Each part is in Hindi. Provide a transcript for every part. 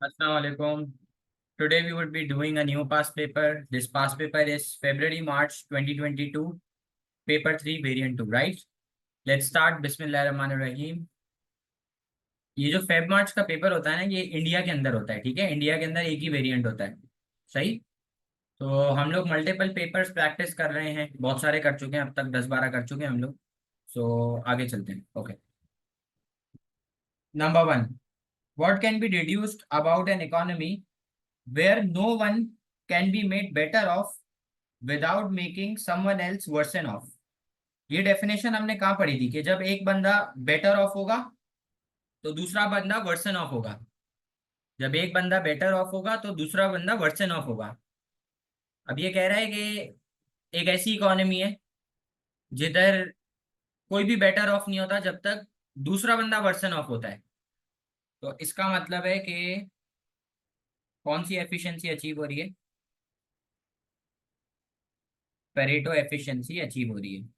Assalamu alaikum. Today we would be doing a new past paper. This past paper is February-March 2022, paper 3, variant 2, right? Let's start. Bismillahirrahmanirrahim. ये जो फेब मार्च का पेपर होता है ना, ये इंडिया के अंदर होता है, ठीक है। इंडिया के अंदर एक ही वेरिएंट होता है, सही। तो हम लोग मल्टीपल पेपर्स प्रैक्टिस कर रहे हैं, बहुत सारे कर चुके हैं, अब तक 10-12 कर चुके हैं हम लोग। सो आगे चलते हैं। Okay, number 1, what can be deduced about an economy where no one can be made better off without making someone else worsen off। ये डेफिनेशन हमने कहाँ पढ़ी थी कि जब एक बंदा बेटर ऑफ होगा तो दूसरा बंदा वर्सन ऑफ होगा। जब एक बंदा बेटर ऑफ होगा तो दूसरा बंदा वर्सन ऑफ होगा। अब ये कह रहा है कि एक ऐसी इकोनॉमी है जिधर कोई भी बेटर ऑफ नहीं होता जब तक दूसरा बंदा वर्सन ऑफ होता है। तो इसका मतलब है कि कौन सी एफिशिएंसी अचीव हो रही है? पेरेटो एफिशिएंसी अचीव हो रही है।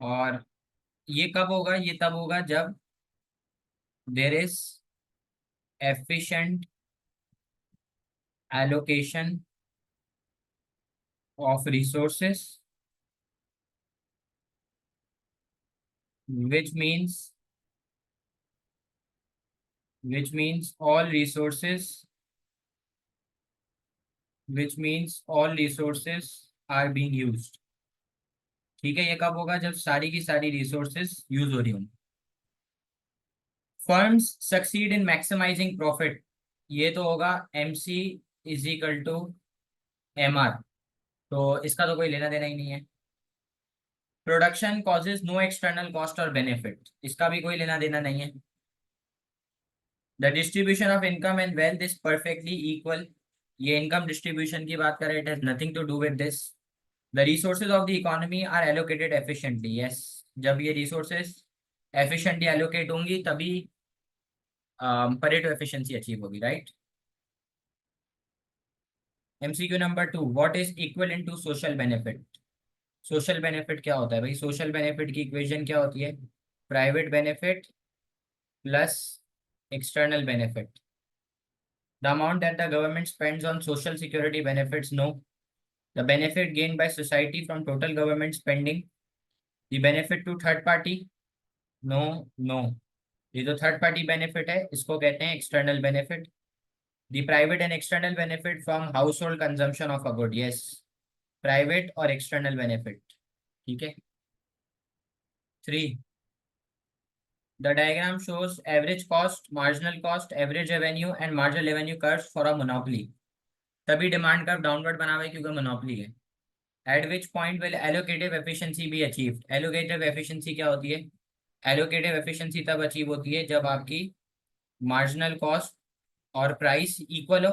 और ये कब होगा? ये तब होगा जब there is efficient allocation of resources, which means all resources, are being used। ठीक है, ये कब होगा? जब सारी की सारी रिसोर्सेज यूज हो रही होंगी। Firms succeed in maximising profit, ये तो होगा M C is equal to M R. तो इसका तो कोई लेना देना ही नहीं है। Production causes no external cost और बेनिफिट, इसका भी कोई लेना देना नहीं है। The distribution of income and wealth is perfectly equal, ये इनकम डिस्ट्रीब्यूशन की बात करें, it has nothing to do with this. The resources of the economy are allocated efficiently, yes. जब ये रिसोर्सेज एफिशिएंटली एलोकेट होंगी तभी परेटो एफिशिएंसी अचीव होगी, right. MCQ number 2, what is equivalent to social benefit? Social benefit क्या होता है भाई? सोशल बेनिफिट की इक्वेशन क्या होती है? Private benefit plus external benefit. The amount that the government spends on social security benefits, no. The benefit gained by society from total government spending. The benefit to third party, no, no। ये जो थर्ड पार्टी बेनिफिट है इसको कहते हैं external benefit. The private and external benefit from house hold consumption of a good, yes. Private और एक्सटर्नल बेनिफिट, ठीक है। 3, the diagram shows average cost, marginal cost, average revenue and marginal revenue curves for a monopoly. तभी डिमांड कर्व डाउनवर्ड बना हुआ है क्योंकि मोनोपोली है। At which point will allocative efficiency be achieved? Allocative efficiency क्या होती है? Allocative efficiency तब अचीव होती है जब आपकी मार्जिनल कॉस्ट और प्राइस इक्वल हो।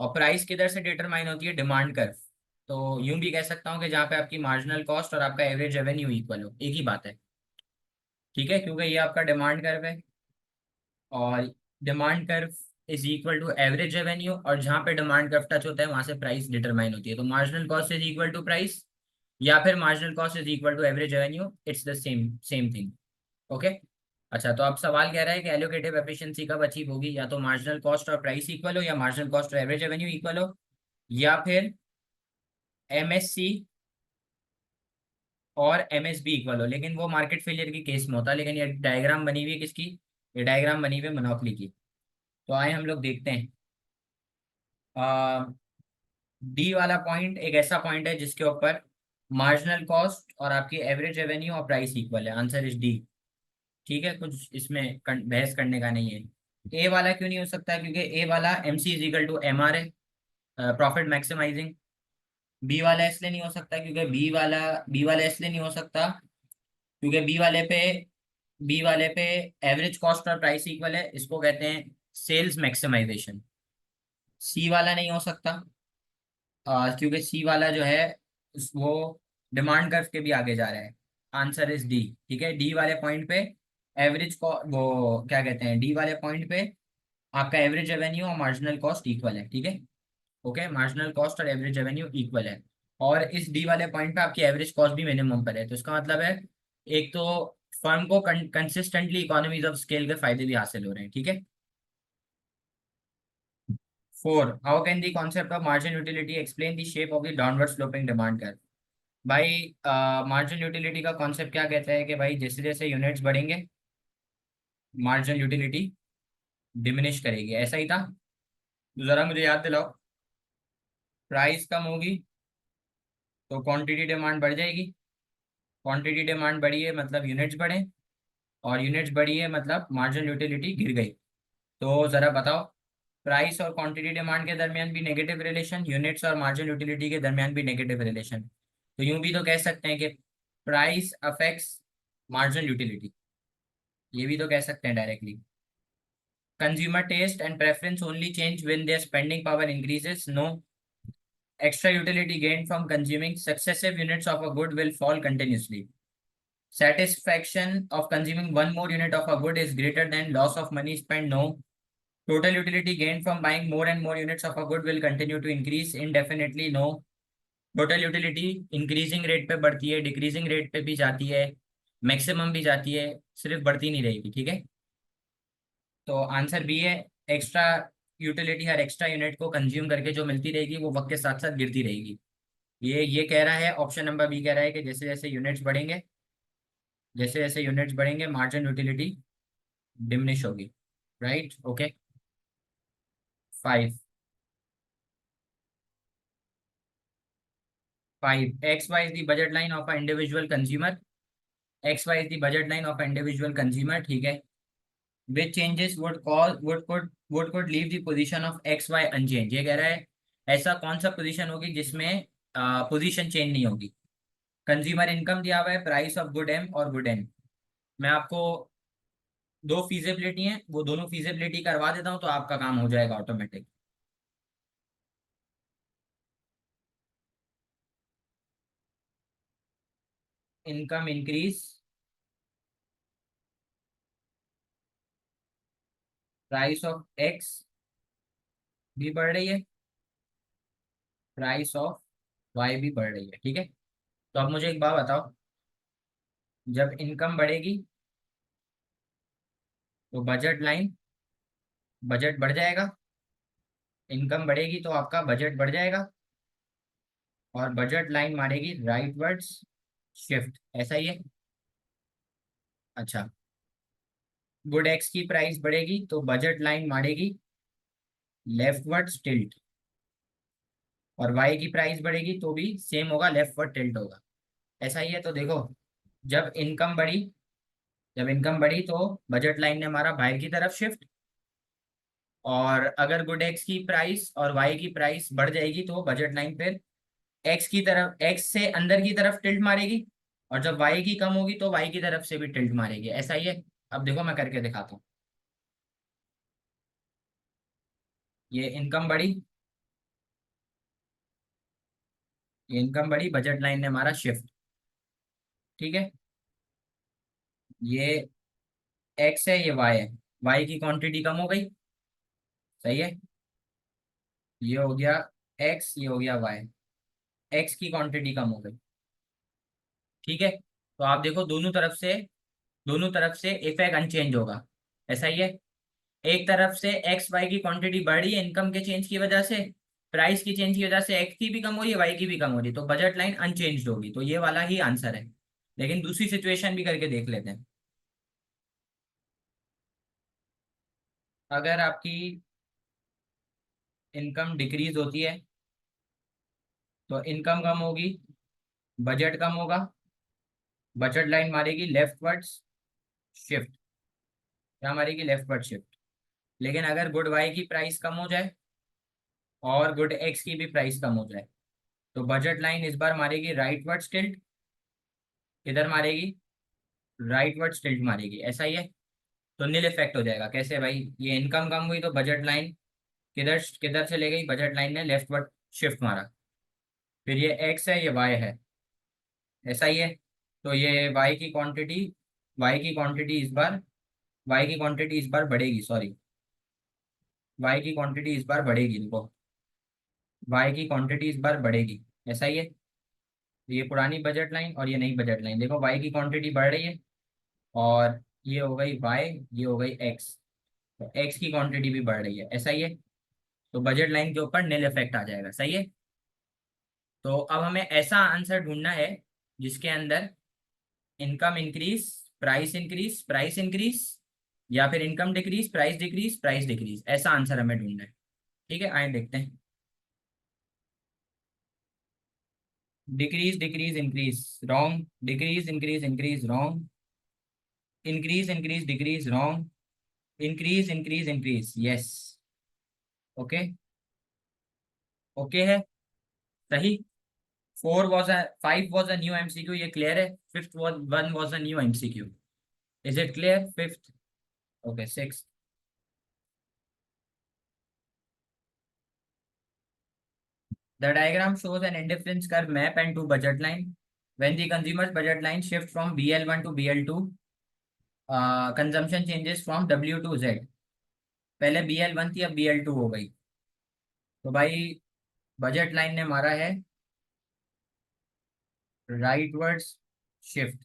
और प्राइस किधर से डिटरमाइन होती है? Demand curve. तो यूं भी कह सकता हूँ कि जहाँ पे आपकी मार्जिनल कॉस्ट और आपका एवरेज रेवेन्यू इक्वल हो, एक ही बात है, ठीक है। क्योंकि ये आपका डिमांड कर्व है और demand curve is equal to average revenue, और जहाँ पे डिमांड कर्व टच होता है वहां से प्राइस डिटरमाइन होती है। तो marginal cost is equal to price या फिर marginal cost is equal to average revenue, it's the same same thing. Okay. अच्छा, तो अब सवाल कह रहा है कि एलोकेटिव एफिशिएंसी कब अचीव होगी? या तो मार्जिनल कॉस्ट और प्राइस इक्वल हो, या मार्जिनल कॉस्ट और एवरेज रेवेन्यू इक्वल हो, या फिर एमएससी और एमएसबी इक्वल हो। लेकिन वो मार्केट फेलियर की केस में होता है। लेकिन ये डायग्राम बनी हुई है किसकी? ये डायग्राम बनी हुई है मोनोपोली की। तो आए हम लोग देखते हैं। डी वाला पॉइंट एक ऐसा पॉइंट है जिसके ऊपर मार्जिनल कॉस्ट और आपकी एवरेज रेवेन्यू और प्राइस इक्वल है। आंसर इज डी, ठीक है। कुछ इसमें बहस करने का नहीं है। ए वाला क्यों नहीं हो सकता? क्योंकि ए वाला M C is equal to M R है, प्रॉफिट मैक्सिमाइजिंग। बी वाला इसलिए नहीं हो सकता क्योंकि बी वाला इसलिए नहीं हो सकता क्योंकि बी वाले पे एवरेज कॉस्ट और प्राइस इक्वल है, इसको कहते हैं सेल्स मैक्सिमाइजेशन। सी वाला नहीं हो सकता क्योंकि सी वाला जो है वो डिमांड कर्व के भी आगे जा रहा है। आंसर इज डी, ठीक है। डी वाले पॉइंट पे एवरेज को वो क्या कहते हैं, डी वाले पॉइंट पे आपका एवरेज रेवेन्यू और मार्जिनल कॉस्ट इक्वल है, ठीक है। ओके, मार्जिनल कॉस्ट और एवरेज रेवेन्यू इक्वल है। और इस डी वाले पॉइंट पे आपकी एवरेज कॉस्ट भी मिनिमम पर है। तो इसका मतलब है एक तो फर्म को कंसिस्टेंटली इकोनॉमीज ऑफ स्केल के फायदे भी हासिल हो रहे हैं, ठीक है। 4, how can the concept of margin utility explain the shape of the downward sloping demand curve. भाई मार्जिन यूटिलिटी का कॉन्सेप्ट क्या कहता है कि भाई जैसे जैसे यूनिट्स बढ़ेंगे मार्जिन यूटिलिटी डिमिनिश करेगी, ऐसा ही था। तो जरा मुझे याद दिलाओ, प्राइस कम होगी तो क्वांटिटी डिमांड बढ़ जाएगी, क्वांटिटी डिमांड बढ़ी है मतलब यूनिट्स बढ़े, और यूनिट्स बढ़ी है मतलब मार्जिन यूटिलिटी गिर गई। तो जरा बताओ, प्राइस और क्वांटिटी डिमांड के दरमियान भी नेगेटिव रिलेशन, यूनिट्स और मार्जिन यूटिलिटी के दरमियान भी नेगेटिव रिलेशन। तो यूं भी तो कह सकते हैं कि प्राइस अफेक्ट्स मार्जिन यूटिलिटी, ये भी तो कह सकते हैं directly. Consumer taste and preference only change when their spending power increases, no. Extra utility gain from consuming successive units of a good will fall continuously. Satisfaction of consuming one more unit of a good is greater than loss of money spent, no. Total utility gained from buying more and more units of a good will continue to increase indefinitely, no. Total utility increasing rate पे बढ़ती है, डिक्रीजिंग रेट पे भी जाती है, मैक्सिमम भी जाती है, सिर्फ बढ़ती नहीं रहेगी, ठीक है। तो आंसर बी है, एक्स्ट्रा यूटिलिटी हर एक्स्ट्रा यूनिट को कंज्यूम करके जो मिलती रहेगी वो वक्त के साथ साथ गिरती रहेगी। ये कह रहा है, ऑप्शन नंबर बी कह रहा है कि जैसे जैसे यूनिट्स बढ़ेंगे, जैसे जैसे यूनिट्स बढ़ेंगे मार्जिन यूटिलिटी डिमिनिश होगी। Right, okay. 5, 5, X Y is the budget line of a individual consumer, X Y is the budget line of a individual consumer, ठीक है। Which changes would leave the position of X Y unchanged, ये कह रहा है ऐसा कौन सा पोजीशन होगी जिसमें पोजीशन चेंज नहीं होगी। कंज्यूमर इनकम दिया हुआ है, प्राइस ऑफ गुड एम और गुड एन। मैं आपको दो फीजिबिलिटी हैं, वो दोनों फीजिबिलिटी करवा देता हूँ तो आपका काम हो जाएगा automatic. Income increase, price of x भी बढ़ रही है, प्राइस ऑफ वाई भी बढ़ रही है, ठीक है। तो अब मुझे एक बात बताओ, जब इनकम बढ़ेगी तो बजट लाइन, बजट बढ़ जाएगा, इनकम बढ़ेगी तो आपका बजट बढ़ जाएगा, और बजट लाइन मारेगी राइट वर्ड्स शिफ्ट, ऐसा ही है। अच्छा, गुड एक्स की प्राइस बढ़ेगी तो बजट लाइन मारेगी लेफ्ट वर्ड्स टिल्ट, और वाई की प्राइस बढ़ेगी तो भी सेम होगा, लेफ्ट वर्ड टिल्ट होगा, ऐसा ही है। तो देखो, जब इनकम बढ़ी, जब इनकम बढ़ी तो बजट लाइन ने मारा बाहर की तरफ शिफ्ट, और अगर गुड एक्स की प्राइस और वाई की प्राइस बढ़ जाएगी तो बजट लाइन फिर एक्स की तरफ, एक्स से अंदर की तरफ टिल्ट मारेगी, और जब वाई की कम होगी तो वाई की तरफ से भी टिल्ट मारेगी, ऐसा ही है। अब देखो मैं करके दिखाता हूँ। ये इनकम बढ़ी, ये इनकम बढ़ी, बजट लाइन ने मारा शिफ्ट, ठीक है। ये एक्स है, ये वाई है, वाई की क्वांटिटी कम हो गई, सही है। ये हो गया एक्स, ये हो गया वाई, एक्स की क्वांटिटी कम हो गई, ठीक है। तो आप देखो दोनों तरफ से, दोनों तरफ से इफेक्ट अनचेंज होगा, ऐसा ही है। एक तरफ से एक्स वाई की क्वांटिटी बढ़ रही है इनकम के चेंज की वजह से, प्राइस की चेंज की वजह से एक्स की भी कम हो रही है, वाई की भी कम हो रही है, तो बजट लाइन अनचेंज होगी, तो ये वाला ही आंसर है। लेकिन दूसरी सिचुएशन भी करके देख लेते हैं। अगर आपकी इनकम डिक्रीज होती है तो इनकम कम होगी, बजट कम होगा, बजट लाइन मारेगी लेफ्ट वर्ड्स शिफ्ट, क्या मारेगी, लेफ्ट वर्ड शिफ्ट। लेकिन अगर गुड वाई की प्राइस कम हो जाए और गुड एक्स की भी प्राइस कम हो जाए तो बजट लाइन इस बार मारेगी राइट वर्ड टिल्ट, इधर मारेगी राइट वर्ड टिल्ट मारेगी, ऐसा ही है। तो नील इफेक्ट हो जाएगा, कैसे भाई, ये इनकम कम हुई तो बजट लाइन किधर किधर से ले गई, बजट लाइन ने लेफ्ट वर्ड शिफ्ट मारा, फिर ये एक्स है, ये वाई है, ऐसा ही है। तो ये वाई की क्वांटिटी इस बार, वाई की क्वांटिटी इस बार बढ़ेगी, सॉरी, वाई की क्वांटिटी इस बार बढ़ेगी, देखो वाई की क्वांटिटी इस बार बढ़ेगी, ऐसा ही है। ये पुरानी बजट लाइन और ये नई बजट लाइन, देखो वाई की क्वांटिटी बढ़ रही है, और ये हो गई वाई, ये हो गई एक्स, तो एक्स की क्वांटिटी भी बढ़ रही है, ऐसा ही है। तो बजट लाइन के ऊपर नील इफेक्ट आ जाएगा। सही है। तो अब हमें ऐसा आंसर ढूंढना है जिसके अंदर इनकम इंक्रीज, प्राइस इंक्रीज, या फिर इनकम डिक्रीज, प्राइस डिक्रीज, ऐसा आंसर हमें ढूंढना है। ठीक है, आइए देखते हैं। Decrease decrease increase, wrong. Decrease increase increase, wrong. Increase increase decrease, wrong. Increase increase increase, yes. Okay. Okay है। सही। 5 was a new MCQ, ये क्लियर है। Fifth was a new MCQ। Is it clear? Fifth? Okay, sixth. The diagram shows an indifference curve map and two budget line. When the consumer's budget line shift from BL1 to BL2, consumption changes from W to Z। पहले BL1 थी, अब BL2 हो गई। तो भाई बजट लाइन ने मारा है राइटवर्ड्स शिफ्ट।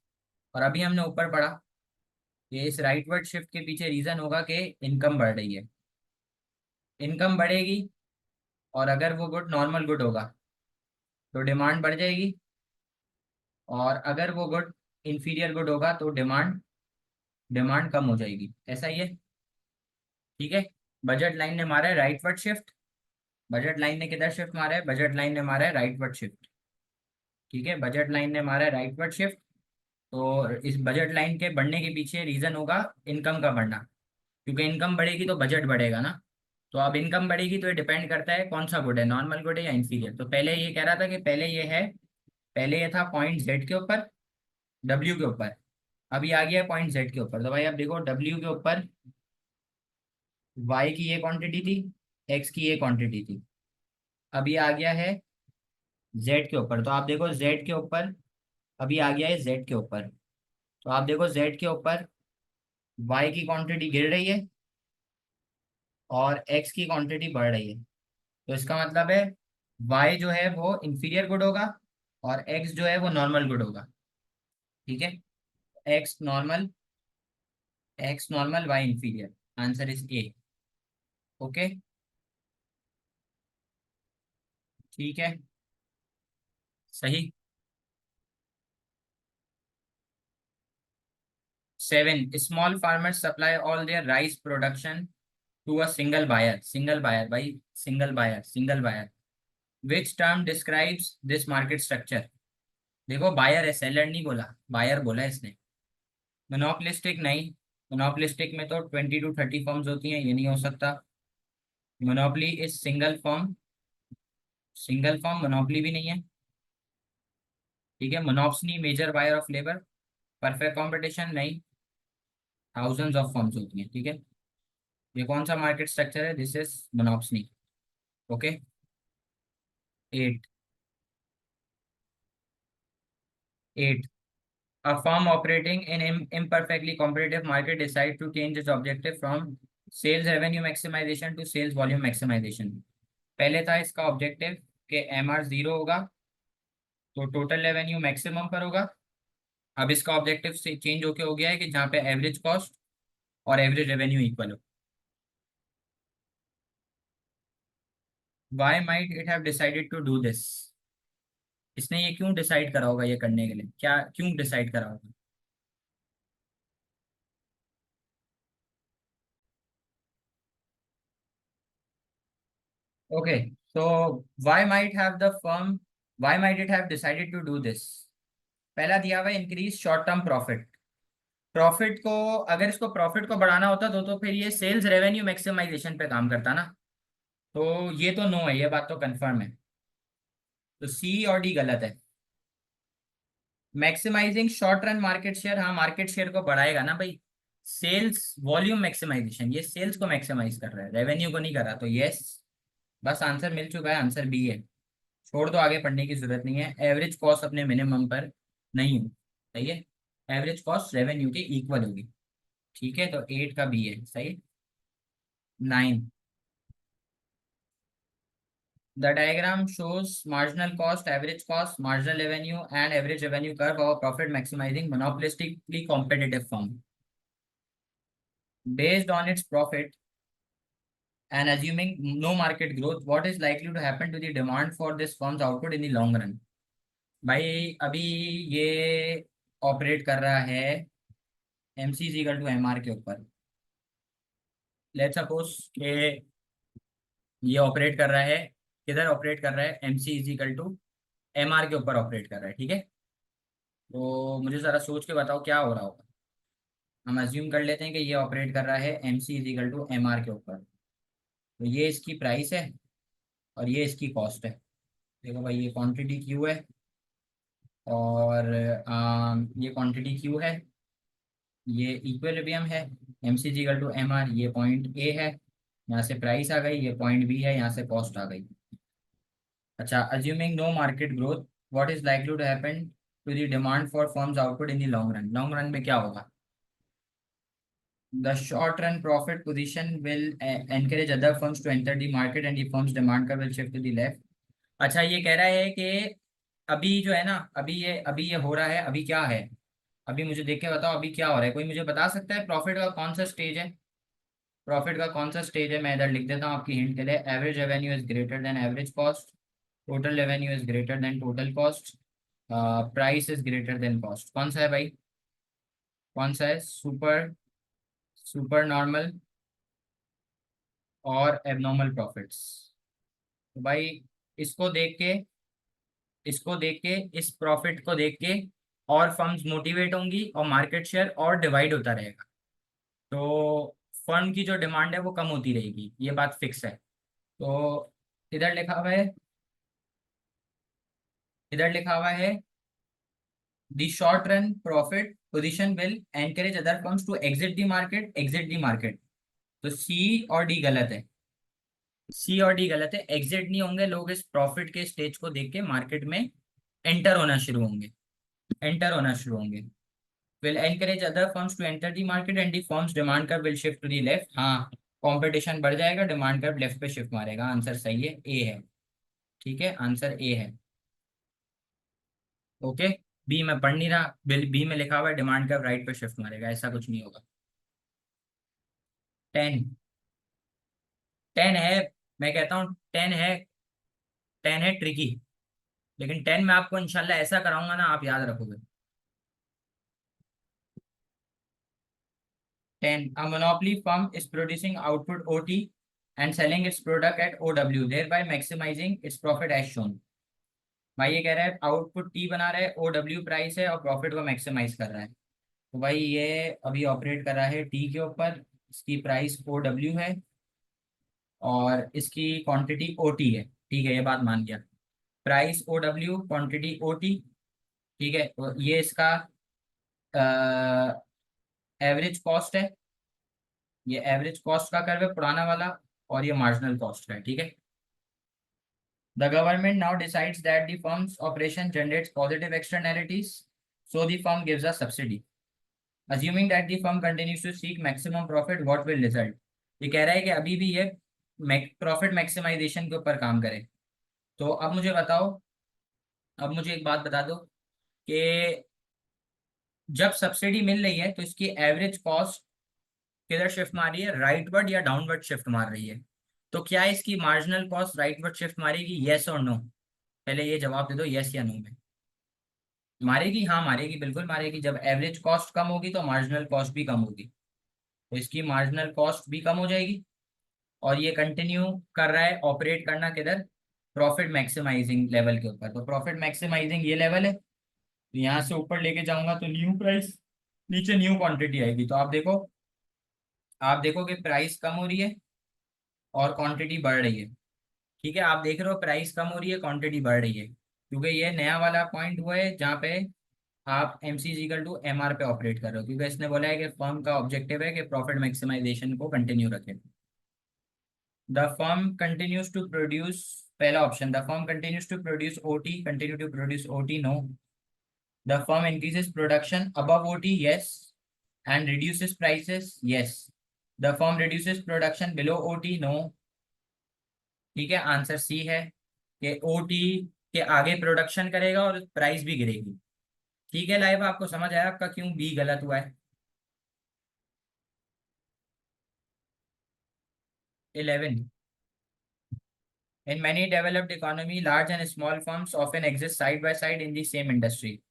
और अभी हमने ऊपर पढ़ा कि इस राइटवर्ड शिफ्ट के पीछे रीजन होगा कि इनकम बढ़ रही है। इनकम बढ़ेगी और अगर वो गुड नॉर्मल गुड होगा तो डिमांड बढ़ जाएगी, और अगर वो गुड इंफीरियर गुड होगा तो डिमांड डिमांड कम हो जाएगी। ऐसा ही है। ठीक है। बजट लाइन ने मारा है राइटवर्ड शिफ्ट। बजट लाइन ने किधर शिफ्ट मारा है? बजट लाइन ने मारा है राइटवर्ड शिफ्ट। ठीक है, बजट लाइन ने मारा है राइटवर्ड शिफ्ट। तो इस बजट लाइन के बढ़ने के पीछे रीजन होगा इनकम का बढ़ना, क्योंकि इनकम बढ़ेगी तो बजट बढ़ेगा ना। तो अब इनकम बढ़ेगी तो ये डिपेंड करता है कौन सा गुड है, नॉर्मल गुड है या इंफीरियर। तो पहले ये कह रहा था कि पहले ये था पॉइंट जेड के ऊपर, डब्ल्यू के ऊपर। अभी आ गया पॉइंट जेड के ऊपर। तो भाई अब देखो, डब्ल्यू के ऊपर वाई की ये क्वांटिटी थी, एक्स की ये क्वांटिटी थी। अभी आ गया है जेड के ऊपर। तो आप देखो जेड के ऊपर अभी आ गया है जेड के ऊपर। तो आप देखो जेड के ऊपर वाई की क्वांटिटी गिर रही है और एक्स की क्वांटिटी बढ़ रही है। तो इसका मतलब है वाई जो है वो इंफीरियर गुड होगा और एक्स जो है वो नॉर्मल गुड होगा। ठीक है। X normal, Y inferior. Answer is A. Okay. ठीक है। सही। 7, small farmers supply all their rice production to a single buyer भाई, single buyer. Which term describes this market structure? देखो बायर है, सेलर नहीं बोला, बायर बोला है इसने। मोनोपोलिस्टिक नहीं। मोनोपोलिस्टिक में तो 20 to 30 फर्म्स होती हैं, ये नहीं हो सकता। Monopoly is single firm. Single firm monopoly भी नहीं है। ठीक है। Monopsony major buyer of labour. Perfect competition नहीं। थाउजेंड्स ऑफ फर्म्स होती हैं। ठीक है। ये कौन सा मार्केट स्ट्रक्चर है? This is monopsony. Okay. 8। 8, a firm operating in imperfectly competitive market decide to change its objective from sales revenue maximization to sales volume maximization। पहले था इसका ऑब्जेक्टिव कि MR 0 होगा तो टोटल रेवेन्यू मैक्सिमम पर होगा। अब इसका ऑब्जेक्टिव से चेंज होके हो गया है कि जहाँ पे एवरेज कॉस्ट और एवरेज रेवेन्यू इक्वल हो। Why might it have decided to do this? इसने ये क्यों डिसाइड करा होगा ये करने के लिए? क्या क्यों डिसाइड करा होगा? ओके। तो why might have the firm why might it have decided to do this? पहला दिया हुआ है increase short term profit. Profit को, अगर इसको प्रॉफिट को बढ़ाना होता तो फिर ये सेल्स रेवेन्यू मैक्सिमाइजेशन पे काम करता ना। तो ये तो नो है, ये बात तो कंफर्म है। तो सी और डी गलत है। Maximising short run market share, हाँ मार्केट शेयर को बढ़ाएगा ना भाई। सेल्स वॉल्यूम मैक्सिमाइजेशन, ये सेल्स को मैक्सिमाइज कर रहा है, रेवेन्यू को नहीं कर रहा। तो यस, बस आंसर मिल चुका है, आंसर बी है। छोड़ दो, आगे पढ़ने की जरूरत नहीं है। एवरेज कॉस्ट अपने मिनिमम पर नहीं हो। सही है। एवरेज कॉस्ट रेवेन्यू के इक्वल होगी। ठीक है, तो 8 का बी है सही। 9, the diagram shows marginal cost, average cost, marginal revenue and average revenue curve of a profit maximizing monopolistically competitive firm. Based on its profit and assuming no market growth, what is likely to happen to the demand for this firm's output in the long run? भाई अभी ये ऑपरेट कर रहा है M C is equal to M R के ऊपर। लेट्स सपोज के ये ऑपरेट कर रहा है, किधर ऑपरेट कर रहा है, M C is equal to M R के ऊपर ऑपरेट कर रहा है, ठीक है। तो मुझे ज़रा सोच के बताओ क्या हो रहा होगा। हम अज्यूम कर लेते हैं कि ये ऑपरेट कर रहा है M C is equal to M R के ऊपर। तो ये इसकी प्राइस है और ये इसकी कॉस्ट है। देखो भाई, ये क्वांटिटी क्यू है और ये क्वांटिटी क्यू है, ये इक्विलिब्रियम है। M C is equal to M R, ये पॉइंट ए है, यहाँ से प्राइस आ गई, ये पॉइंट बी है, यहाँ से कॉस्ट आ गई। अच्छा, assuming no market growth, what is likely to happen to the demand for firms output in the long run. Long run में क्या होगा? The short run profit position will encourage other firms to enter the market and the firm's demand curve will shift to the left। अच्छा, ये कह रहा है कि अभी जो है ना, अभी ये हो रहा है, अभी क्या है, अभी मुझे देख के बताओ अभी क्या हो रहा है। कोई मुझे बता सकता है प्रॉफिट का कौन सा स्टेज है? प्रॉफिट का कौन सा स्टेज है? मैं इधर लिख देता हूँ आपकी हिंट के लिए। Average revenue is greater than average cost, total revenue is greater than total cost, price is greater than cost. कौन सा है भाई? कौन सा है? सुपर सुपर नॉर्मल और एबनॉर्मल प्रॉफिट्स। तो भाई इसको देख के, इस प्रॉफिट को देख के और फर्म्स मोटिवेट होंगी और मार्केट शेयर और डिवाइड होता रहेगा। तो फर्म की जो डिमांड है वो कम होती रहेगी, ये बात फिक्स है। तो इधर लिखा हुआ है, इधर लिखा हुआ है the short run profit position will encourage other firms to exit the market, exit the market. तो सी और डी गलत है, सी और डी गलत है। एग्जिट नहीं होंगे लोग, इस प्रॉफिट के स्टेज को देख के मार्केट में एंटर होना शुरू होंगे, एंटर होना शुरू होंगे। Will encourage other firms to enter the market and the firms demand curve will shift to the left. हाँ, कंपटीशन बढ़ जाएगा, डिमांड कर्व लेफ्ट पे शिफ्ट मारेगा। आंसर सही है, ए है। ठीक है, आंसर ए है। ओके। बी में पढ़ नहीं रहा, बी में लिखा हुआ है डिमांड कर्व राइट पे शिफ्ट मारेगा, ऐसा कुछ नहीं होगा। 10, 10 है, मैं कहता हूँ 10 है, 10 है ट्रिकी, लेकिन 10 में आपको इंशाल्लाह ऐसा कराऊंगा ना, आप याद रखोगे। 10. A monopoly firm is producing output OT and selling its product at OW, thereby maximizing its profit as shown। भाई ये कह रहा है आउटपुट टी बना रहा है, OW प्राइस है और प्रॉफिट को मैक्सिमाइज कर रहा है। तो भाई ये अभी ऑपरेट कर रहा है टी के ऊपर, इसकी प्राइस OW है और इसकी क्वांटिटी OT है। ठीक है, ये बात मान गया। Price OW, quantity OT। ठीक है, तो ये इसका एवरेज कॉस्ट है, ये एवरेज कॉस्ट का कर्व है पुराना वाला, और ये मार्जिनल कॉस्ट है। ठीक है। The government now decides that the firm's operation generates positive externalities, so the firm gives a subsidy. Assuming that the firm continues to seek maximum profit, what will result? ये कह रहा है कि अभी भी ये प्रॉफिट मैक्सिमाइजेशन के ऊपर काम करे। तो अब मुझे बताओ, अब मुझे एक बात बता दो कि जब सब्सिडी मिल रही है तो इसकी एवरेज कॉस्ट किधर शिफ्ट मार रही है, राइटवर्ड या डाउनवर्ड शिफ्ट मार रही है। तो क्या इसकी मार्जिनल कॉस्ट राइटवर्ड शिफ्ट मारेगी, येस और नो? पहले ये जवाब दे दो, यस या नो में। मारेगी, हाँ मारेगी, बिल्कुल मारेगी। जब एवरेज कॉस्ट कम होगी तो मार्जिनल कॉस्ट भी कम होगी, तो इसकी मार्जिनल कॉस्ट भी कम हो जाएगी। और ये कंटिन्यू कर रहा है ऑपरेट करना किधर, प्रॉफिट मैक्सिमाइजिंग लेवल के ऊपर। तो प्रॉफिट मैक्सिमाइजिंग ये लेवल है, तो यहाँ से ऊपर लेके जाऊंगा तो न्यू प्राइस, नीचे न्यू क्वांटिटी आएगी। तो आप देखो, आप देखो कि प्राइस कम हो रही है और क्वांटिटी बढ़ रही है। ठीक है, आप देख रहे हो प्राइस कम हो रही है, क्वांटिटी बढ़ रही है, क्योंकि ये नया वाला पॉइंट हुआ है जहाँ पे आप M C is equal to M R पे ऑपरेट कर रहे हो, क्योंकि इसने बोला है कि फर्म का ऑब्जेक्टिव है कि प्रॉफिट मैक्सिमाइजेशन को कंटिन्यू रखे। The firm continues to produce, पहला option, the firm continues to produce OT, continue to produce OT, no. The firm increases production above OT, yes, and reduces prices, yes. The firm reduces production below OT, no. ठीक है, आंसर सी है कि ओटी के आगे प्रोडक्शन करेगा और प्राइस भी गिरेगी। ठीक है, लाइव आपको समझ आया आपका क्यों बी गलत हुआ है? 11. In many developed economy, large and small firms often exist side by side in the same industry.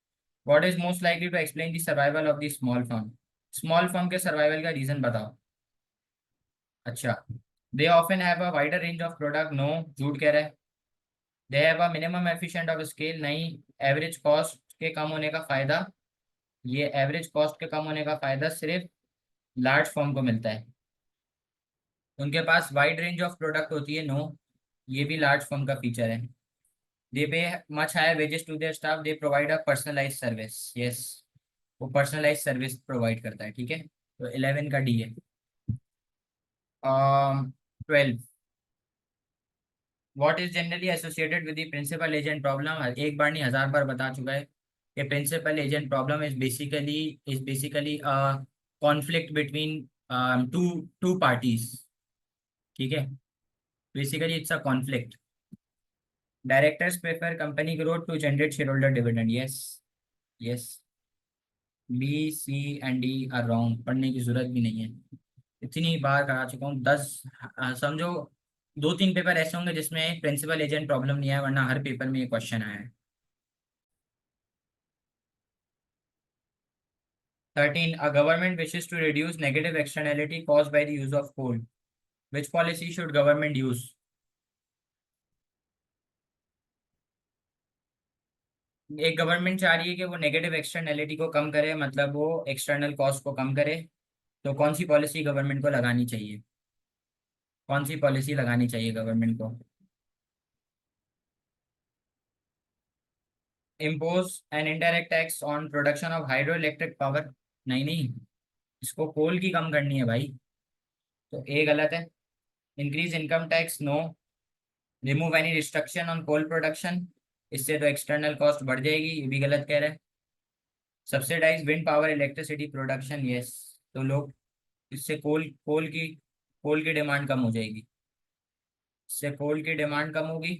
What is most likely to explain the survival of the small firm? Small firm के survival का reason बताओ. अच्छा. They often have a wider range of product. No, झूठ कह रहा है. They have a minimum efficient of scale. नहीं. Average cost के कम होने का फायदा. ये एवरेज कॉस्ट के कम होने का फायदा सिर्फ लार्ज फर्म को मिलता है. उनके पास वाइड रेंज ऑफ प्रोडक्ट होती है. नो, ये भी लार्ज फर्म का फीचर है. They pay much higher wages to their staff. They provide a personalise service. Yes, वो पर्सनलाइज सर्विस प्रोवाइड करता है. ठीक है, तो 11 का डी है. 12. What is generally associated with the principal agent problem. एक बार नहीं, 1000 बार बता चुका है कि principal agent problem is basically conflict between two two parties. ठीक है, basically it's a conflict. Directors prefer company growth to generate shareholder dividend. Yes, yes. B C and D are wrong. पढ़ने की जरूरत भी नहीं है. इतनी बार करा चुका हूँ 10. समझो 2-3 पेपर ऐसे होंगे जिसमें प्रिंसिपल एजेंट प्रॉब्लम नहीं है, वरना हर पेपर में ये क्वेश्चन आया है. 13. A government wishes to reduce negative externality caused by the use of coal. Which policy should government use? एक गवर्नमेंट चाह रही है कि वो नेगेटिव एक्सटर्नैलिटी को कम करे, मतलब वो एक्सटर्नल कॉस्ट को कम करे. तो कौन सी पॉलिसी गवर्नमेंट को लगानी चाहिए? कौन सी पॉलिसी लगानी चाहिए गवर्नमेंट को? Impose an indirect tax on production of hydro electric power. नहीं नहीं, इसको कोल की कम करनी है भाई. तो ए गलत है. Increase income tax. No. Remove any restriction on coal production. इससे तो एक्सटर्नल कॉस्ट बढ़ जाएगी, ये भी गलत कह रहा है. Subsidise wind power electricity production. Yes. तो लोग इससे कोल की डिमांड कम हो जाएगी. इससे कोल की डिमांड कम होगी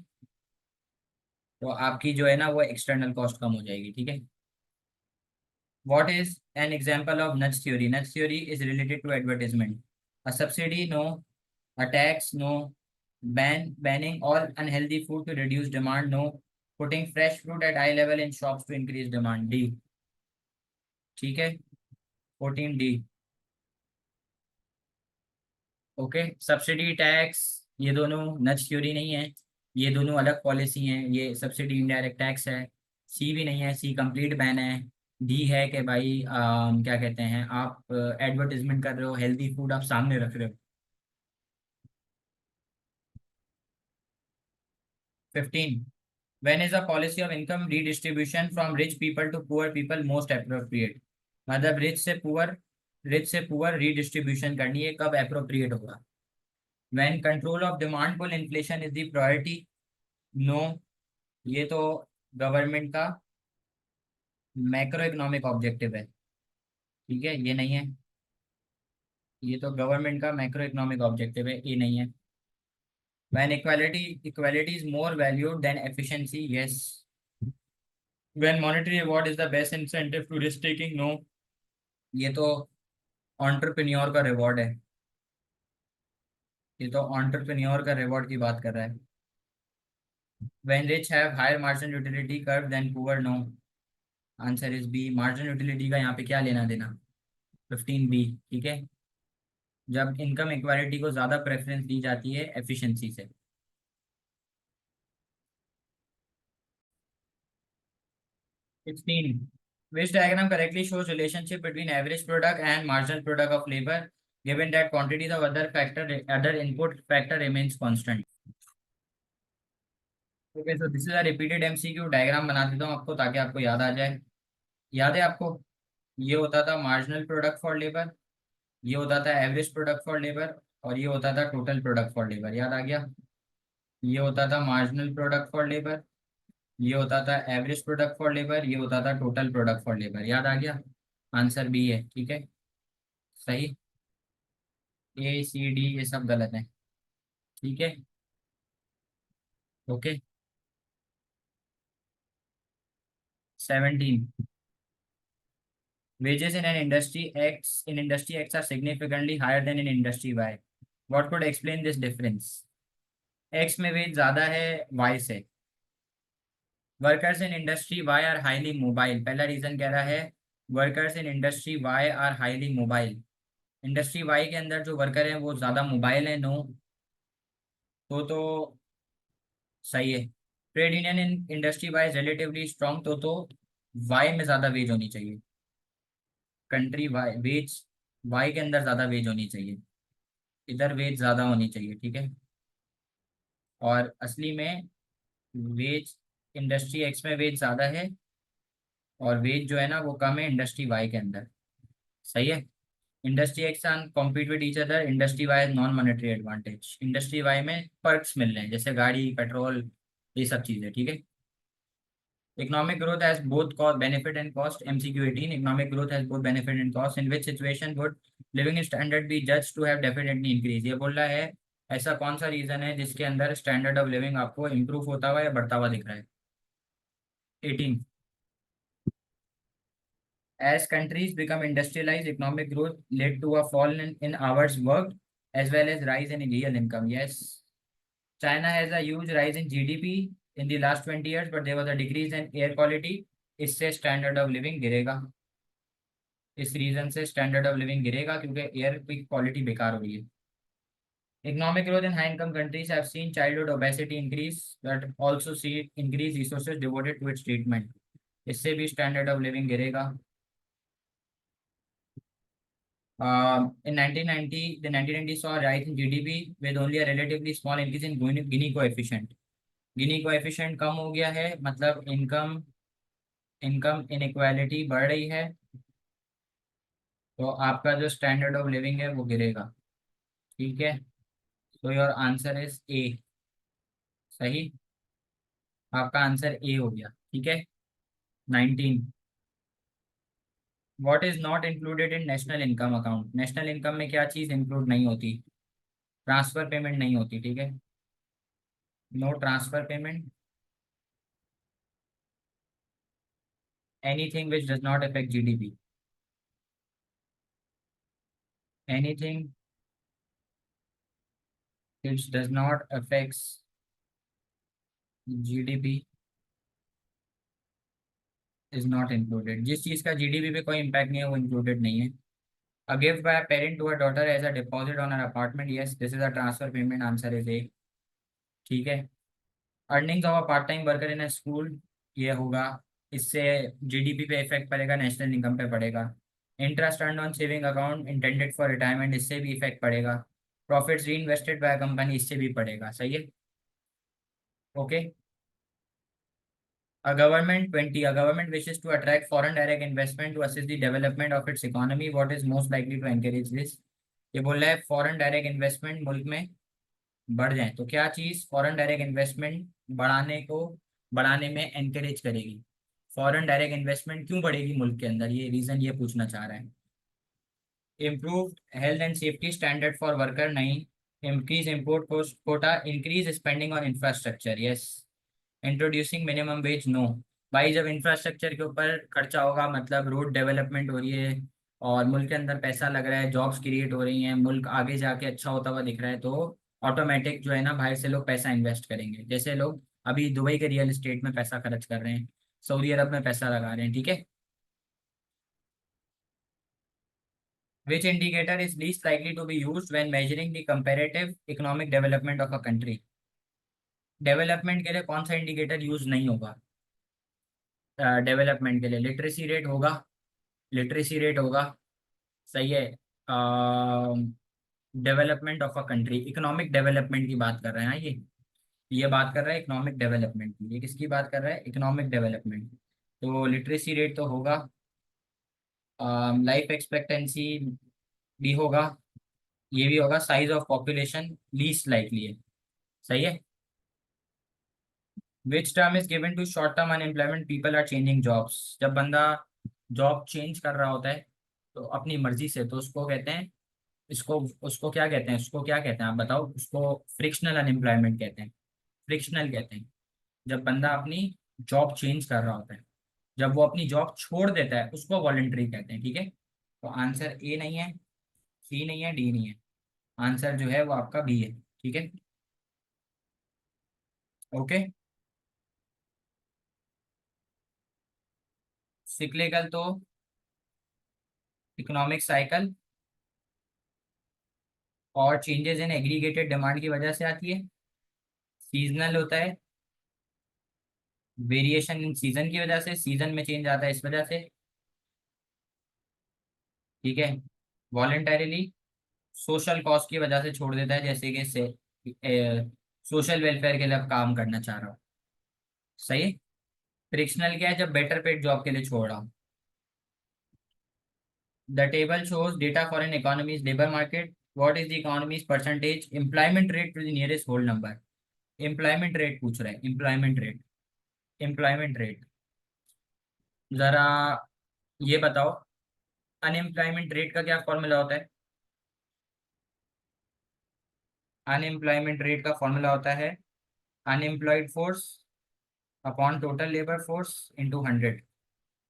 तो आपकी जो है ना वो एक्सटर्नल कॉस्ट कम हो जाएगी. ठीक है. What is an example of nudge theory. Nudge theory is related to advertisement. A subsidy. No. A tax. No. banning all unhealthy food to reduce demand. No. Putting fresh fruit at eye level in shops to increase demand. D. ठीक है, 14 डी. ओके. सब्सिडी टैक्स ये दोनों नच थ्योरी नहीं है, ये दोनों अलग पॉलिसी हैं. ये सब्सिडी इनडायरेक्ट टैक्स है. सी भी नहीं है, सी कंप्लीट बैन है. डी है कि भाई क्या कहते हैं, आप एडवर्टीजमेंट कर रहे हो, हेल्दी फूड आप सामने रख रहे हो. 15. When is a policy of income redistribution from rich people to poor people most appropriate. मतलब रिच से पुअर redistribution करनी है, कब appropriate होगा? When control of demand pull inflation is the priority. No. ये तो गवर्नमेंट का मैक्रो इकोनॉमिक ऑब्जेक्टिव है. ठीक है, ये नहीं है. ये तो गवर्नमेंट का मैक्रो इकोनॉमिक ऑब्जेक्टिव है, ये नहीं है. When equality is more valued than efficiency. Yes. When monetary reward is the best incentive to risk taking. No. ये तो entrepreneur का रिवॉर्ड है. ये तो entrepreneur का रिवॉर्ड की बात कर रहा है. When rich have higher marginal utility curve than poor. No. Answer is B. Marginal utility का यहाँ पे क्या लेना देना. 15 बी. ठीक है, जब इनकम इक्वालिटी को ज्यादा प्रेफरेंस दी जाती है एफिशिएंसी से. 16. Which diagram correctly shows relationship between average product and marginal product of labor given that quantities of other input factor remains constant. Okay, so this is a repeated MCQ. Diagram बना देता हूँ आपको ताकि आपको याद आ जाए. याद है आपको, ये होता था मार्जिनल प्रोडक्ट फॉर लेबर, ये होता था एवरेज प्रोडक्ट फॉर लेबर, और ये होता था टोटल प्रोडक्ट फॉर लेबर. याद आ गया. ये होता था मार्जिनल प्रोडक्ट फॉर लेबर, ये होता था एवरेज प्रोडक्ट फॉर लेबर, ये होता था टोटल प्रोडक्ट फॉर लेबर. याद आ गया. आंसर बी है. ठीक है, सही. ए सी डी ये सब गलत है. ठीक है. Okay. 17. Wages in industry X are significantly higher than in industry Y. What could explain this difference? X में वेज ज़्यादा है वाई से। Workers in industry Y are highly mobile, पहला रीज़न कह रहा है workers in industry Y are highly mobile. Industry Y के अंदर जो वर्कर हैं वो ज़्यादा मोबाइल है, नो। तो सही है। Trade union in industry wise relatively strong, तो वाई में ज़्यादा वेज होनी चाहिए। कंट्री वाई वेज, वाई के अंदर ज़्यादा वेज होनी चाहिए, इधर वेज ज़्यादा होनी चाहिए, ठीक है। और असली में वेज इंडस्ट्री एक्स में वेज ज़्यादा है, और वेज जो है ना वो कम है इंडस्ट्री वाई के अंदर। सही है। Industry X and compete with each other, industry Y non monetary advantage, industry Y में पर्क्स मिल रहे हैं जैसे गाड़ी पेट्रोल, ये सब चीज़ें, ठीक है। Economic growth has both cost, benefit and cost. MCQ 18. Economic growth has both benefit and cost. In which situation would living standard be judged to have definitely increase? ये बोल रहा है ऐसा कौन सा रीजन है जिसके अंदर स्टैंडर्ड ऑफ लिविंग आपको इम्प्रूव होता हुआ या बढ़ता हुआ दिख रहा है? 18. As countries become industrialized, economic growth led to a fall in hours worked as well as rise in real income. Yes. China has a huge rise in GDP in the last 20 years, but there was a decrease in air quality. इससे स्टैंडर्ड ऑफ लिविंग गिरेगा। इस रीजन से स्टैंडर्ड ऑफ लिविंग गिरेगा क्योंकि एयर की क्वालिटी बेकार हो रही है। Economic growth in high income countries have seen childhood obesity increase but also see increase resources devoted to its treatment. इससे भी स्टैंडर्ड ऑफ लिविंग गिरेगा। In 1990, the 1990 saw a rise in GDP with only a relatively small increase in Gini coefficient. Gini coefficient कम हो गया है, मतलब इनकम इनकम इनइक्वालिटी बढ़ रही है, तो आपका जो स्टैंडर्ड ऑफ लिविंग है वो गिरेगा, ठीक है। तो योर आंसर इज ए। सही, आपका आंसर ए हो गया, ठीक है। 19। What is not included in national income account? National income में क्या चीज़ इंक्लूड नहीं होती? ट्रांसफर पेमेंट नहीं होती, ठीक है। No transfer payment, anything which does not affect GDP, anything which does not affects GDP is not included. जिस चीज़ का जीडीपी पे कोई इम्पैक्ट नहीं है वो इंक्लूडेड नहीं है। A gift by a parent to a daughter as a deposit on her apartment. Yes, this is a transfer payment. Answer is A. ठीक है। Earnings of a part time worker in a school, ये होगा। इससे जीडीपी पे इफेक्ट पड़ेगा, नेशनल इनकम पे पड़ेगा। Interest earn on saving account intended for retirement, इससे भी इफेक्ट पड़ेगा। प्रॉफिट्स री इन्वेस्टेड बाय कंपनी, इससे भी पड़ेगा। सही है, okay. A government 20. A government wishes to attract foreign direct investment to assist the development of its economy. What is most likely to encourage this? ये बोल रहा है फॉरेन डायरेक्ट इन्वेस्टमेंट मुल्क में बढ़ जाए तो क्या चीज़ फॉरेन डायरेक्ट इन्वेस्टमेंट बढ़ाने में एनकरेज करेगी? फॉरेन डायरेक्ट इन्वेस्टमेंट क्यों बढ़ेगी मुल्क के अंदर, ये रीज़न ये पूछना चाह रहा है। Improved health and safety standard for worker, नहीं। Increase import quota, increase spending on infrastructure, yes. Introducing minimum wage, no. भाई जब इंफ्रास्ट्रक्चर के ऊपर खर्चा होगा मतलब रोड डेवलपमेंट हो रही है और मुल्क के अंदर पैसा लग रहा है, जॉब्स क्रिएट हो रही हैं, मुल्क आगे जाके अच्छा होता हुआ दिख रहा है, तो ऑटोमेटिक जो है ना बाहर से लोग पैसा इन्वेस्ट करेंगे। जैसे लोग अभी दुबई के रियल एस्टेट में पैसा खर्च कर रहे हैं, सऊदी अरब में पैसा लगा रहे हैं, ठीक है। Which indicator is least likely to be used when measuring the comparative economic development of a country? Development के लिए कौन सा इंडिकेटर यूज नहीं होगा? डेवलपमेंट के लिए लिटरेसी रेट होगा, लिटरेसी रेट होगा। सही है। Development of a country, economic development की बात कर रहे हैं, ये बात कर रहा है इकोनॉमिक डेवलपमेंट की, ये किसकी बात कर रहा है? Economic development. तो लिटरेसी रेट तो होगा, लाइफ एक्सपेक्टेंसी भी होगा, ये भी होगा, size of population least likely है। सही है। Which term is given to short term unemployment, people are changing jobs, जब बंदा जॉब चेंज कर रहा होता है तो अपनी मर्जी से, तो उसको कहते हैं, इसको उसको क्या कहते हैं, उसको क्या कहते हैं आप बताओ? उसको फ्रिक्शनल अनएम्प्लॉयमेंट कहते हैं, फ्रिक्शनल कहते हैं जब बंदा अपनी जॉब चेंज कर रहा होता है। जब वो अपनी जॉब छोड़ देता है उसको वॉलंटरी कहते हैं, ठीक है। तो आंसर ए नहीं है, सी नहीं है, डी नहीं है, आंसर जो है वो आपका बी है। ठीक है। ओके। सिक्लिकल तो इकोनॉमिक साइकिल और चेंजेस इन एग्रीगेटेड डिमांड की वजह से आती है। सीजनल होता है वेरिएशन इन सीजन की वजह से, सीजन में चेंज आता है इस वजह से। ठीक है। वॉलेंटरीली सोशल कॉज की वजह से छोड़ देता है, जैसे कि से सोशल वेलफेयर के लिए अब काम करना चाह रहा हूँ। सही है। फ्रिक्शनल क्या है, जब बेटर पेड जॉब के लिए छोड़ रहा हूँ। The table shows data for an economy's labor market. What is the economy's percentage employment rate to the nearest whole number? Employment rate पूछ रहा है, एम्प्लॉयमेंट रेट। Employment rate. जरा ये बताओ, अनएम्प्लॉयमेंट रेट का क्या फॉर्मूला होता है? अनएम्प्लॉयमेंट रेट का फॉर्मूला होता है unemployed force upon total labour force into 100।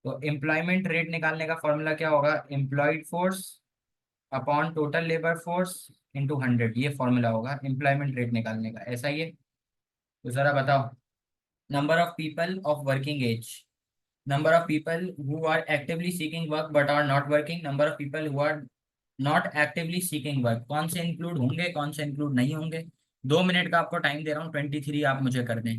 तो एम्प्लॉयमेंट रेट निकालने का फॉर्मूला क्या होगा? Employed force upon total labour force into 100, ये फॉर्मूला होगा एम्प्लॉयमेंट रेट निकालने का। ऐसा ही है। तो जरा बताओ, number of people of working age, number of people who are actively seeking work but are not working, number of people who are not actively seeking work, कौन से इंक्लूड होंगे कौन से इंक्लूड नहीं होंगे? 2 मिनट का आपको टाइम दे रहा हूँ, 23 आप मुझे कर दें।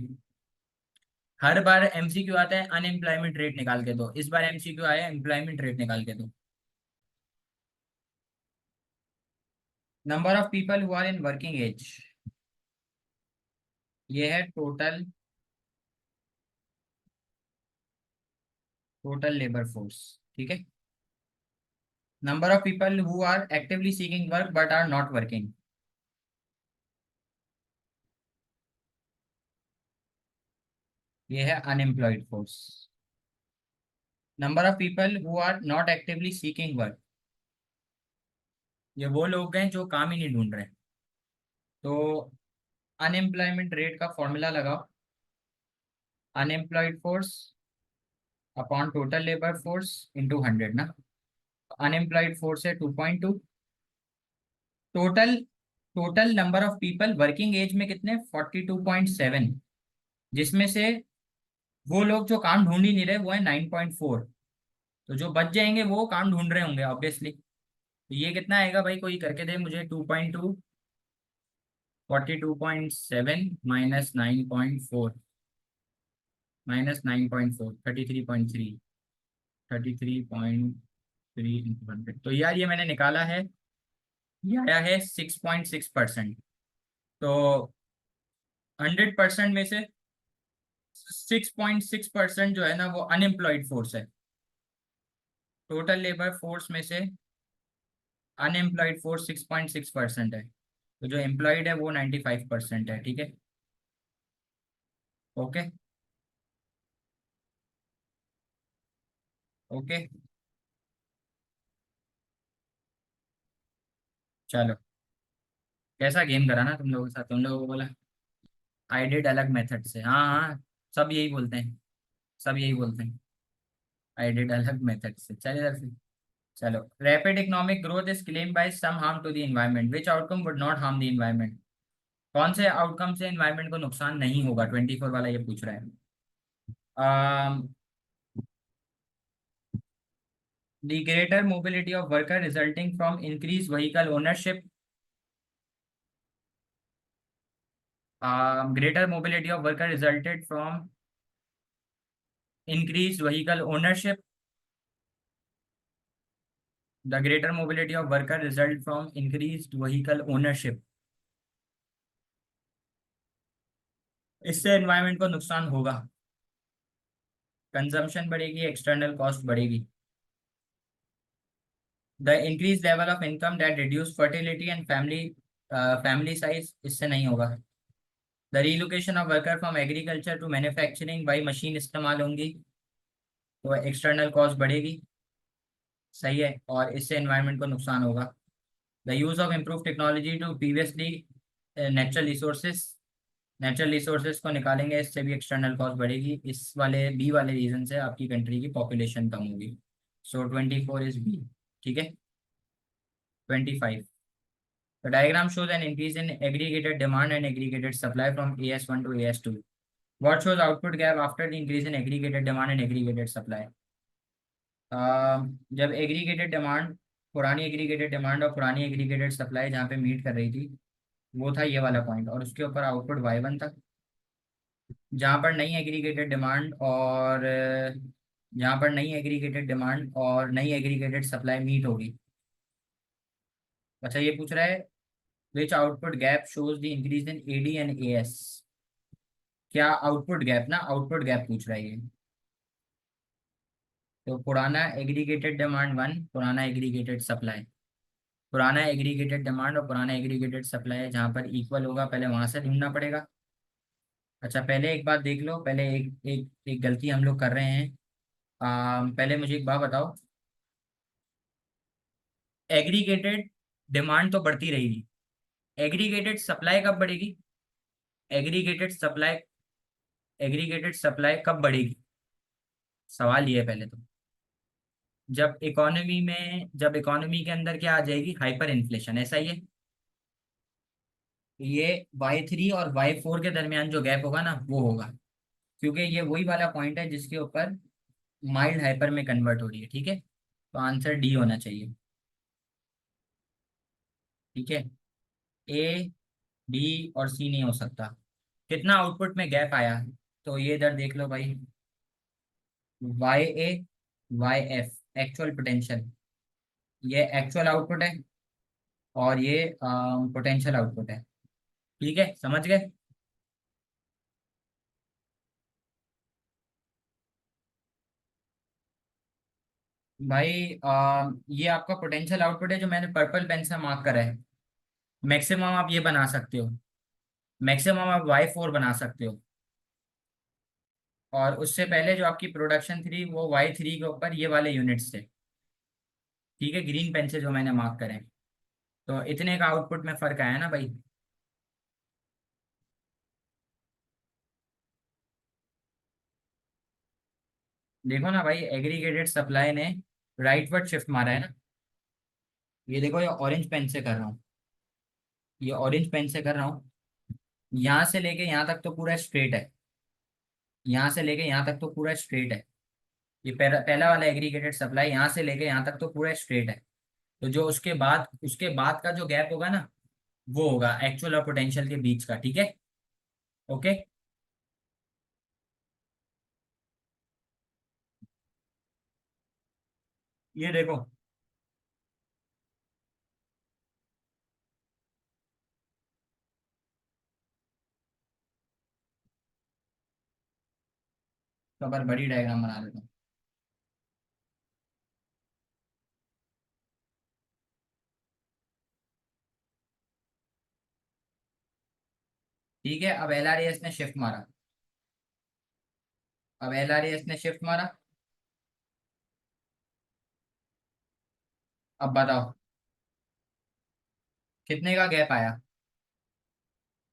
हर बार एमसीक्यू आता है अनएम्प्लॉयमेंट रेट निकाल के दो, इस बार एमसीक्यू आया एम्प्लॉयमेंट रेट निकाल के दो। Number of people who are in working age, ये है टोटल, टोटल लेबर फोर्स। ठीक है। Number of people who are actively seeking work but are not working, ये है unemployed force. Number of people who are not actively seeking work, ये वो लोग हैं जो काम ही नहीं ढूंढ रहे। तो अनएम्प्लॉयमेंट रेट का फॉर्मूला लगाओ, unemployed force upon total labour force into 100 ना। अनएम्प्लॉयड फोर्स है 2.2। Total, total number of people working age में कितने? 42.7, जिसमें से वो लोग जो काम ढूंढ ही नहीं रहे वो है 9.4। तो जो बच जाएंगे वो काम ढूंढ रहे होंगे ऑब्वियसली। तो ये कितना आएगा भाई, कोई करके दे मुझे। 2.2, 42.7 -9.4, -9.4, 33.3, 33.3 इंटू 100। तो यार ये मैंने निकाला है, ये आया है 6.6%। तो 100% में से 6.6% जो है ना वो अनएम्प्लॉयड फोर्स है। टोटल लेबर फोर्स में से अनएम्प्लॉयड फोर्स 6.6% है। तो जो एम्प्लॉयड है वो 95% है। ठीक है। ओके। ओके। चलो, कैसा गेम करा ना तुम लोगों के साथ? तुम लोगों को बोला आई डिड अलग मेथड से, हाँ हाँ, सब यही बोलते हैं, सब यही बोलते हैं, आई डिड अलग मेथड से। चलिए इधर से। चलो, rapid economic growth is claim by some harm to the environment, which outcome would not harm the environment? कौन से आउटकम से इन्वायरमेंट को नुकसान नहीं होगा? 24 वाला ये पूछ रहा है। The greater mobility of worker resulting from increase vehicle ownership, greater mobility of worker resulted from increased vehicle ownership, the greater mobility of worker result from increased vehicle ownership, इससे एनवायरनमेंट को नुकसान होगा, कंजम्पशन बढ़ेगी, एक्सटर्नल कॉस्ट बढ़ेगी। The increase level of income that reduce fertility and family size, इससे नहीं होगा। The relocation of worker from agriculture to manufacturing, बाई मशीन इस्तेमाल होंगी तो एक्सटर्नल कॉस्ट बढ़ेगी। सही है, और इससे एनवायरनमेंट को नुकसान होगा। The use of improve technology to previously natural resources, natural resources को निकालेंगे, इससे भी एक्सटर्नल कॉस्ट बढ़ेगी। इस वाले बी वाले रीजन से आपकी कंट्री की पॉपुलेशन कम होगी। सो 24 इज बी। ठीक है। 25। The diagram shows an increase in aggregated demand and aggregated supply from AS1 to AS2. What shows output gap after the increase in aggregated demand and aggregated supply? जब एग्रीगेटेड डिमांड, पुरानी एग्रीगेटेड डिमांड और पुरानी एग्रीगेटेड सप्लाई जहाँ पे मीट कर रही थी, वो था ये वाला पॉइंट, और उसके ऊपर आउटपुट Y1 था। जहाँ पर नई एग्रीगेटेड डिमांड और जहाँ पर नई एग्रीगेटेड डिमांड और नई एग्रीगेटेड सप्लाई मीट होगी। अच्छा, ये पूछ रहा है which output gap shows the increase in AD and AS। क्या आउटपुट गैप, ना आउटपुट गैप पूछ रहा है ये। तो पुराना एग्रीगेटेड डिमांड 1, पुराना एग्रीगेटेड सप्लाई, पुराना एग्रीगेटेड डिमांड और पुराना एग्रीगेटेड सप्लाई है, जहाँ पर इक्वल होगा पहले वहां से ढूंढना पड़ेगा। अच्छा, पहले एक बात देख लो, पहले एक एक एक गलती हम लोग कर रहे हैं। पहले मुझे एक बात बताओ, एग्रीगेटेड डिमांड तो बढ़ती रहेगी, एग्रीगेटेड सप्लाई कब बढ़ेगी? एग्रीगेटेड सप्लाई, एग्रीगेटेड सप्लाई कब बढ़ेगी? सवाल ये है पहले तो। जब इकोनॉमी के अंदर क्या आ जाएगी? हाइपर इन्फ्लेशन, ऐसा ही है। ये Y3 और Y4 के दरमियान जो गैप होगा ना, वो होगा, क्योंकि ये वही वाला पॉइंट है जिसके ऊपर माइल्ड हाइपर में कन्वर्ट हो रही है। ठीक है, तो आंसर डी होना चाहिए। ठीक है, ए, बी और सी नहीं हो सकता। कितना आउटपुट में गैप आया है? तो ये इधर देख लो भाई, YA, YF एक्चुअल पोटेंशियल, ये एक्चुअल आउटपुट है और ये पोटेंशियल आउटपुट है। ठीक है, समझ गए? भाई ये आपका पोटेंशियल आउटपुट है जो मैंने पर्पल पेन से मार्क करा है। मैक्सिमम आप ये बना सकते हो, मैक्सिमम आप Y4 बना सकते हो। और उससे पहले जो आपकी प्रोडक्शन थी वो Y3 के ऊपर ये वाले यूनिट्स थे। ठीक है, ग्रीन पेन से जो मैंने मार्क करे हैं। तो इतने का आउटपुट में फर्क आया ना भाई। देखो ना भाई, एग्रीगेटेड सप्लाई ने राइटवर्ड शिफ्ट मारा है ना। ये देखो, ये ऑरेंज पेन से कर रहा हूँ, ये ऑरेंज पेन से कर रहा हूँ। यहाँ से लेके यहाँ तक तो पूरा स्ट्रेट है, यहाँ से लेके यहाँ तक तो पूरा स्ट्रेट है। ये पहला पहला वाला एग्रीगेटेड सप्लाई यहाँ से लेके यहाँ तक तो पूरा स्ट्रेट है। तो जो उसके बाद का जो गैप होगा ना, वो होगा एक्चुअल और पोटेंशियल के बीच का। ठीक है, ओके। ये देखो, तो पर बड़ी डायग्राम बना देता हूँ। ठीक है, अब LRAS ने शिफ्ट मारा, अब LRAS ने शिफ्ट मारा। अब बताओ कितने का गैप आया?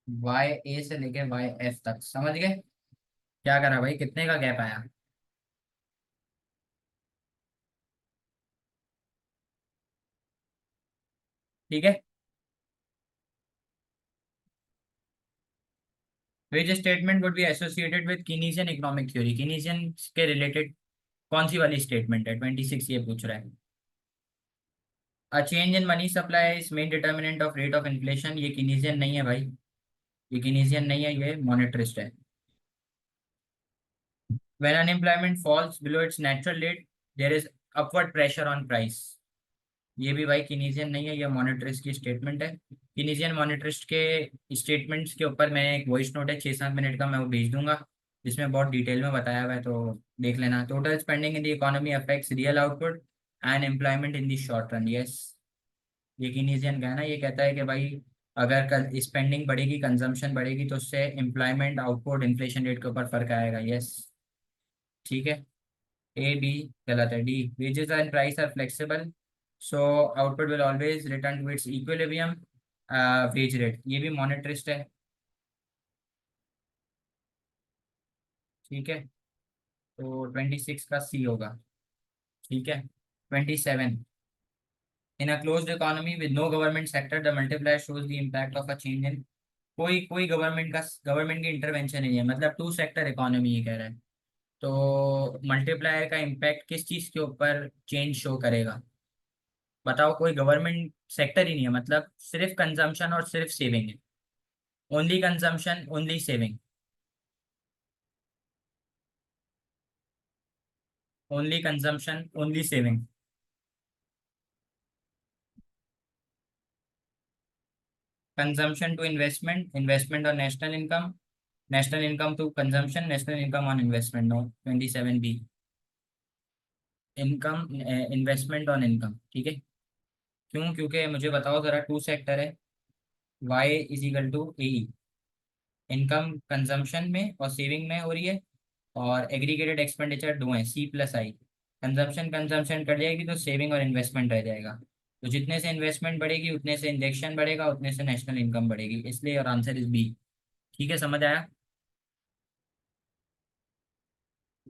YA से लेके YF तक, समझ गए? क्या करा भाई, कितने का गैप आया? ठीक है, which statement would be associated with Keynesian economic theory? Keynesian के रिलेटेड कौन सी वाली स्टेटमेंट है? 26 ये पूछ रहा है। अ change in money supply is main determinant of rate of inflation, ये कीनीजियन नहीं है भाई, ये कीनीजियन नहीं है, ये मोनेटरिस्ट है। When unemployment falls below its natural rate, there is upward pressure on price, ये भी भाई कीनीजियन नहीं है, ये मॉनेटरिस्ट की स्टेटमेंट है। कीनीजियन मॉनेटरिस्ट के स्टेटमेंट्स के ऊपर मैंने एक वॉइस नोट है 6-7 मिनट का, मैं वो भेज दूंगा, जिसमें बहुत डिटेल में बताया हुआ है, तो देख लेना। Total spending in the economy affects real output and employment in the short run. Yes, ये कीनीजियन का है ना, ये कहता है कि भाई अगर कल स्पेंडिंग बढ़ेगी, कंजम्पशन बढ़ेगी, तो उससे एम्प्लॉयमेंट, आउटपुट, इन्फ्लेशन रेट के ऊपर फर्क आएगा। यस, ठीक है। ए, बी गलत है, D. wages and price are flexible, so output will always return to its equilibrium wage rate, ये भी monetarist है। ठीक है, तो 26 का सी होगा। ठीक है, 27, in a closed economy with no government sector the multiplier shows the impact of a change in, कोई कोई गवर्नमेंट की इंटरवेंशन नहीं है, मतलब टू सेक्टर इकोनॉमी ये कह रहा है। तो मल्टीप्लायर का इम्पैक्ट किस चीज के ऊपर चेंज शो करेगा? बताओ, कोई गवर्नमेंट सेक्टर ही नहीं है, मतलब सिर्फ कंजम्पशन और सिर्फ सेविंग है। Only consumption only saving. Only consumption only saving. Consumption to investment, investment और national income, national income to consumption, national income on investment. No 27B। Income, investment on income, ठीक है। क्यों? क्योंकि मुझे बताओ जरा, टू सेक्टर है, Y is equal to A, income consumption में और सेविंग में हो रही है, और एग्रीगेटेड एक्सपेंडिचर दो है, सी प्लस आई। कंजम्पशन कंजम्पशन कट जाएगी तो सेविंग और इन्वेस्टमेंट रह जाएगा। तो जितने से इन्वेस्टमेंट बढ़ेगी उतने से इंजेक्शन बढ़ेगा, उतने से नेशनल इनकम बढ़ेगी, इसलिए और आंसर इज बी। ठीक है, समझ आया?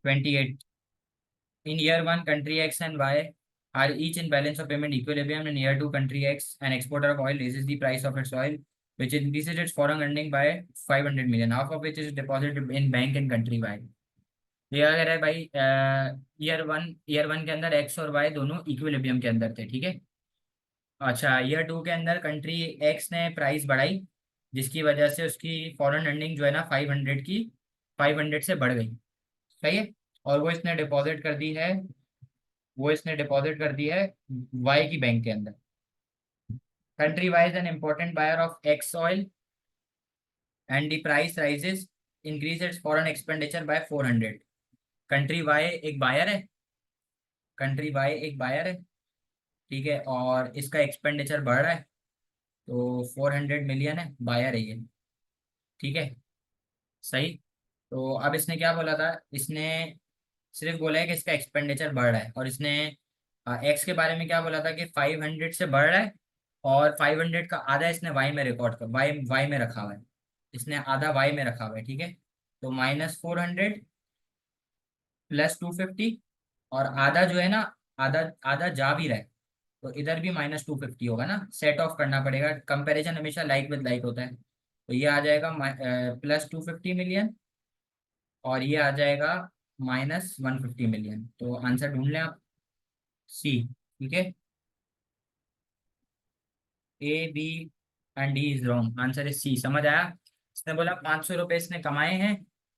28। In year one, country X and Y are each in balance of payment equilibrium. In year two, country X, an exporter of oil, raises the price of its oil, which increases its foreign earning by 500 million, half of which is deposited in bank in country Y. ये अगर है भाई, ईयर वन के अंदर एक्स और वाई दोनों इक्विलिब्रियम के अंदर थे, ठीक है। अच्छा, ईयर टू के अंदर कंट्री एक्स ने प्राइस बढ़ाई, जिसकी वजह से उसकी फॉरेन अर्निंग जो है ना 500 की, 500 से बढ़ गई। सही है। और वो इसने डिपॉजिट कर दी है वाई की बैंक के अंदर। Country wise an important buyer of X oil and the price rises, increase its foreign expenditure by 400। Country Y एक बायर है, कंट्री वाई एक बायर है, ठीक है, और इसका एक्सपेंडिचर बढ़ रहा है, तो 400 मिलियन है, बायर है ये, ठीक है। सही। तो अब इसने क्या बोला था, इसने सिर्फ बोला है कि इसका एक्सपेंडिचर बढ़ रहा है, और इसने एक्स के बारे में क्या बोला था कि 500 से बढ़ रहा है, और 500 का आधा इसने वाई में रिकॉर्ड कर, वाई वाई में रखा हुआ है, इसने आधा वाई में रखा हुआ है, ठीक है। तो -400 +250, और आधा जो है ना, आधा आधा जा भी रहा है, तो इधर भी -250 होगा ना, सेट ऑफ करना पड़ेगा, कंपैरिजन हमेशा लाइक विद लाइक होता है। तो ये आ जाएगा +250 मिलियन, और ये आ जाएगा -150 मिलियन। तो आंसर ढूंढ लें आप, सी। ठीक है, A, B and D is wrong, answer is C. समझ आया? इसने बोला 500 रुपये इसने कमाए हैं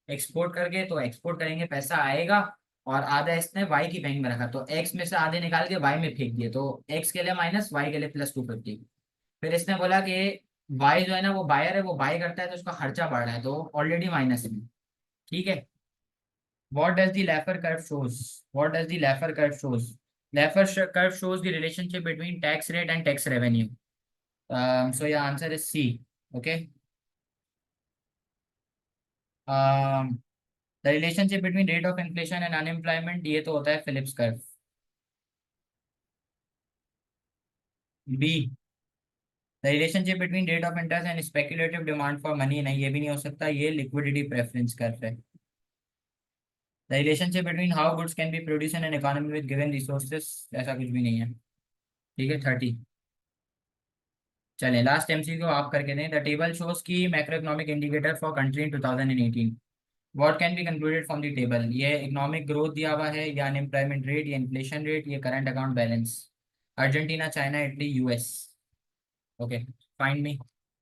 एक्सपोर्ट करके, तो एक्सपोर्ट करेंगे पैसा आएगा, और आधा इसने वाई की बैंक में रखा, तो एक्स में से आधे निकाल के वाई में फेंक दिए, तो एक्स के लिए माइनस, वाई के लिए +250। फिर इसने बोला कि वाई जो है ना वो बायर है, वो बाय करता है, तो उसका खर्चा बढ़ रहा है, तो ऑलरेडी माइनस में। ठीक है। What does the Laffer curve shows? What does the Laffer curve shows? Curve shows the relationship between tax rate and tax revenue. So your answer is C. Okay. Um, the relationship between rate of inflation and unemployment, ये तो होता है Phillips curve. B. The relationship between rate of interest and speculative demand for money, नहीं, ये भी नहीं हो सकता, ये liquidity preference curve है. The relationship between how goods can be produced in an economy with given resources, ऐसा कुछ भी नहीं है. ठीक है, 30। चलें, लास्ट एमसीक्यू आप करके दें। द टेबल शोज की macro economic indicator for country in 2018, what can be concluded from the table? ये इकोनॉमिक ग्रोथ दिया हुआ है, या अनएम्प्लॉयमेंट रेट, या इन्फ्लेशन रेट, ये current account balance. Argentina, China, Italy, US. Okay, find me.